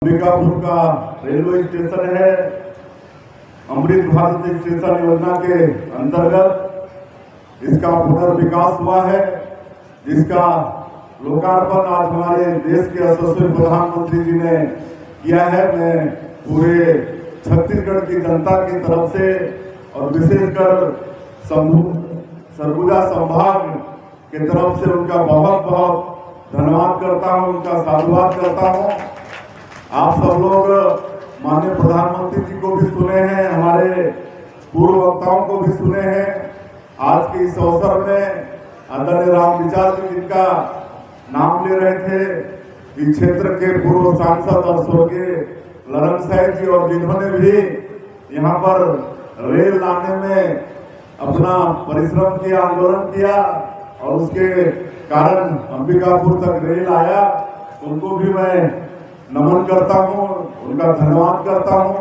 अंबिकापुर का railway station है। Amrit Bharat station योजना के अंतर्गत इसका पुनर्विकास हुआ है, जिसका लोकार्पण आज हमारे देश के यशस्वी प्रधानमंत्री जी ने किया है। मैं पूरे छत्तीसगढ़ की जनता की तरफ से और विशेषकर सरगुजा संभाग की तरफ से उनका बहुत बहुत धन्यवाद करता हूं, उनका साधुवाद करता हूं। आप सब लोग माननीय प्रधानमंत्री जी को भी सुने हैं, हमारे पूर्व वक्ताओं को भी सुने हैं। आज के इस अवसर में आदरणीय राम विचार जी जिनका नाम ले रहे थे, इस क्षेत्र के पूर्व सांसद और स्वर्गीय ललन साहब जी, और जिन्होंने भी यहाँ पर रेल लाने में अपना परिश्रम किया, आंदोलन किया और उसके कारण अंबिकापुर तक रेल आया, उनको भी मैं नमन करता हूँ, उनका धन्यवाद करता हूँ।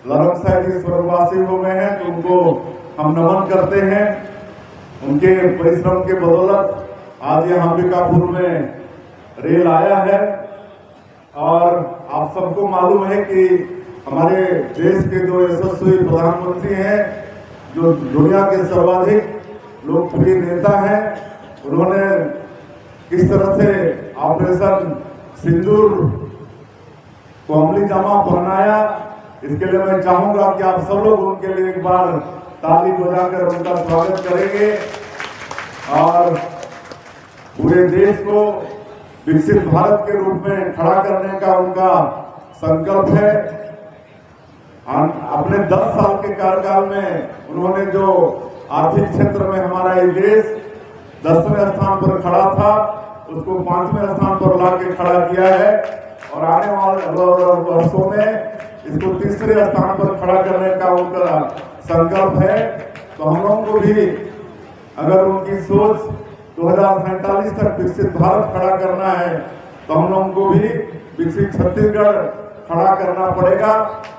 ललन साहब जी स्वर्गवासी हो गए हैं तो उनको हम नमन करते हैं। उनके परिश्रम के बदौलत आज यहाँ अंबिकापुर में रेल आया है। और आप सबको मालूम है कि हमारे देश के जो यशस्वी प्रधानमंत्री हैं, जो दुनिया के सर्वाधिक लोकप्रिय नेता हैं, उन्होंने किस तरह से ऑपरेशन सिंदूर को अमली जामा पहनाया, इसके लिए मैं चाहूंगा कि आप सब लोग उनके लिए एक बार ताली बजाकर उनका स्वागत करेंगे। और पूरे देश को विकसित भारत के रूप में खड़ा करने का उनका संकल्प है। अपने 10 साल के कार्यकाल में उन्होंने जो आर्थिक क्षेत्र में हमारा ये देश 10वें स्थान पर खड़ा था, उसको 5वें स्थान पर लाके खड़ा किया है और आने वाले वर्षों में इसको 3रे स्थान पर खड़ा करने का उनका संकल्प है। तो हम लोगों को भी अगर उनकी सोच 2047 तक विकसित भारत खड़ा करना है, तो हम लोगों को भी विकसित छत्तीसगढ़ खड़ा करना पड़ेगा।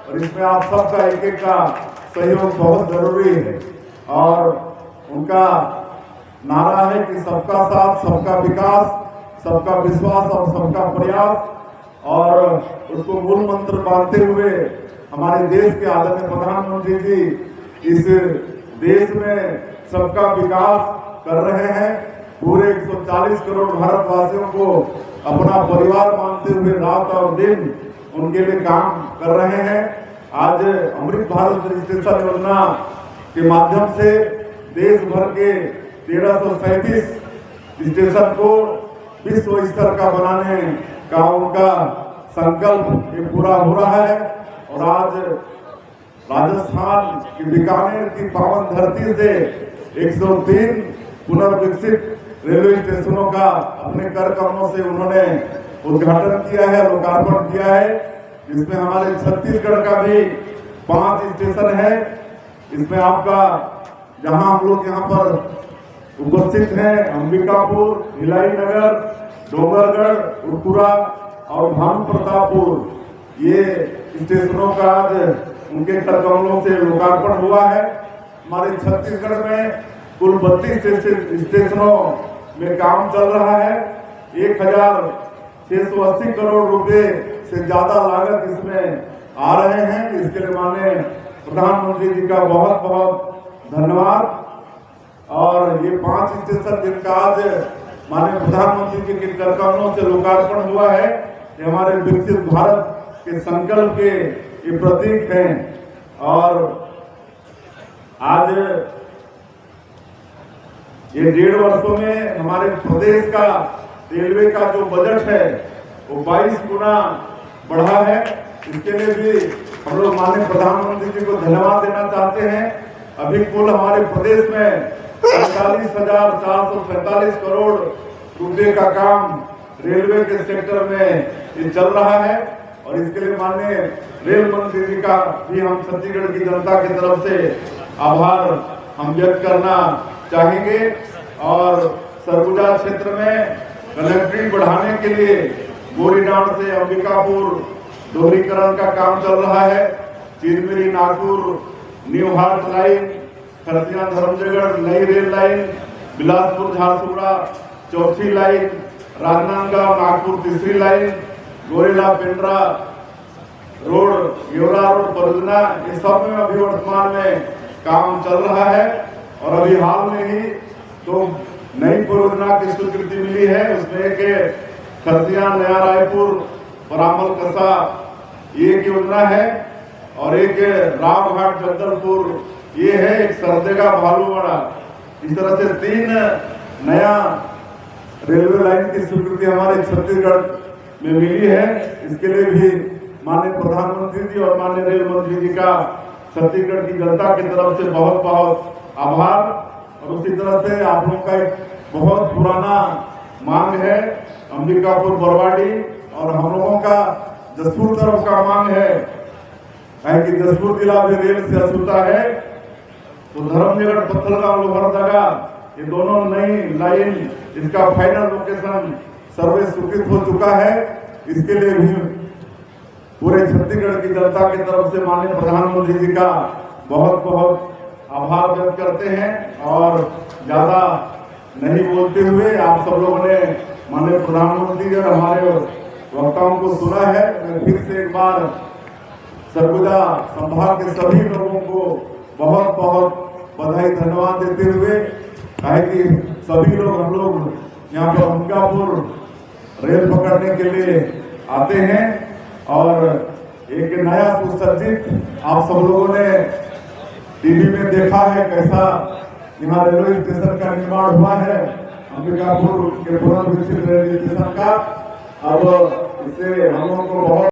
और इसमें आप सबका एक एक का सहयोग बहुत जरूरी है। और उनका नारा है कि सबका साथ, सबका विकास, सबका विश्वास और सबका प्रयास, और उसको मूल मंत्र मानते हुए हमारे देश के आदरणीय प्रधानमंत्री जी इस देश में सबका विकास कर रहे हैं। पूरे 140 करोड़ भारतवासियों को अपना परिवार मानते हुए रात और दिन उनके लिए काम कर रहे हैं। आज अमृत भारत स्टेशन योजना के माध्यम से देश भर के 1337 स्टेशन को विश्व स्तर का बनाने का उनका संकल्प ये पूरा हो रहा है। और आज राजस्थान की बीकानेर की पावन धरती से 103 पुनर्विकसित रेलवे स्टेशनों का अपने कर कमलों से उन्होंने उद्घाटन किया है, लोकार्पण किया है। इसमें हमारे छत्तीसगढ़ का भी 5 स्टेशन है। इसमें आपका जहां हम लोग यहाँ पर उपस्थित हैं, अंबिकापुर, भिलाई नगर, डोंगरगढ़, उरपुरा और भानु प्रतापपुर, ये स्टेशनों का आज उनके कर कमलों से लोकार्पण हुआ है। हमारे छत्तीसगढ़ में कुल 32 स्टेशनों में काम चल रहा है। 1680 करोड़ रुपए से ज्यादा लागत इसमें आ रहे हैं। इसके लिए माननीय प्रधानमंत्री जी का बहुत बहुत धन्यवाद। और ये 5 स्टेशन जिनका आज माननीय प्रधानमंत्री जी के कर कमलों से लोकार्पण हुआ है, ये हमारे विकसित भारत के संकल्प के ये प्रतीक हैं। और आज ये 1.5 वर्षों में हमारे प्रदेश का रेलवे का जो बजट है वो 22 गुना बढ़ा है। इसके लिए भी हम लोग माननीय प्रधानमंत्री जी को धन्यवाद देना चाहते हैं। अभी कुल हमारे प्रदेश में 45,445 करोड़ रुपए का काम रेलवे के सेक्टर में ये चल रहा है। और इसके लिए माननीय रेल मंत्री जी का भी हम छत्तीसगढ़ की जनता की तरफ से आभार हम व्यक्त करना चाहेंगे। और सरगुजा क्षेत्र में कनेक्टिविटी बढ़ाने के लिए गोरीडांड से अंबिकापुर दोहरीकरण का काम चल रहा है। Chirmiri Nagpur new heart line, Kharsia Dharamjaigarh नई रेल लाइन, बिलासपुर झारसुगड़ा 4थी लाइन, राजनांदगांव नागपुर 3री line, Gaurela Pendra road, Gevra road परियोजना, इस सब में अभी वर्तमान में काम चल रहा है। और अभी हाल में ही तो नई परियोजना की स्वीकृति मिली है। उसमें एक खरसिया नया रायपुर परामल कसा ये एक योजना है, और एक रावघाट जगदलपुर ये है, एक सरदेगा भालूवाड़ा। इस तरह से 3 नया रेलवे लाइन की स्वीकृति हमारे छत्तीसगढ़ में मिली है। इसके लिए भी माननीय प्रधानमंत्री जी और माननीय रेल मंत्री जी का छत्तीसगढ़ की जनता की तरफ से बहुत बहुत आभार। और उसी तरह से आप लोगों का एक बहुत पुराना मांग है अंबिकापुर बरवाड़ी, और हम लोगों का जसपुर तरफ का मांग है कि जसपुर जिला भी रेल से अछूता है। तो धर्मनगर पत्थलगांव लोहरदगा ये दोनों नई लाइन, इसका फाइनल लोकेशन सर्वे स्वीकृत हो चुका है। इसके लिए भी पूरे छत्तीसगढ़ की जनता की तरफ से माननीय प्रधानमंत्री जी का बहुत बहुत आभार व्यक्त करते हैं। और ज्यादा नहीं बोलते हुए आप सब लोगों ने माननीय प्रधानमंत्री जी और हमारे वक्ताओं को सुना है। मैं फिर से एक बार सरगुजा संभाग के सभी लोगों को बहुत बहुत बधाई धन्यवाद देते हुए, कि सभी लोग हम लोग यहाँ पर अंबिकापुर रेल पकड़ने के लिए आते हैं। और एक नया सुसज्जित, आप सब लोगों ने टीवी में देखा है कैसा यहाँ रेलवे स्टेशन का निर्माण हुआ है, अंबिकापुर के पुनर्विकसित रेलवे स्टेशन का। अब इससे हम लोगों को बहुत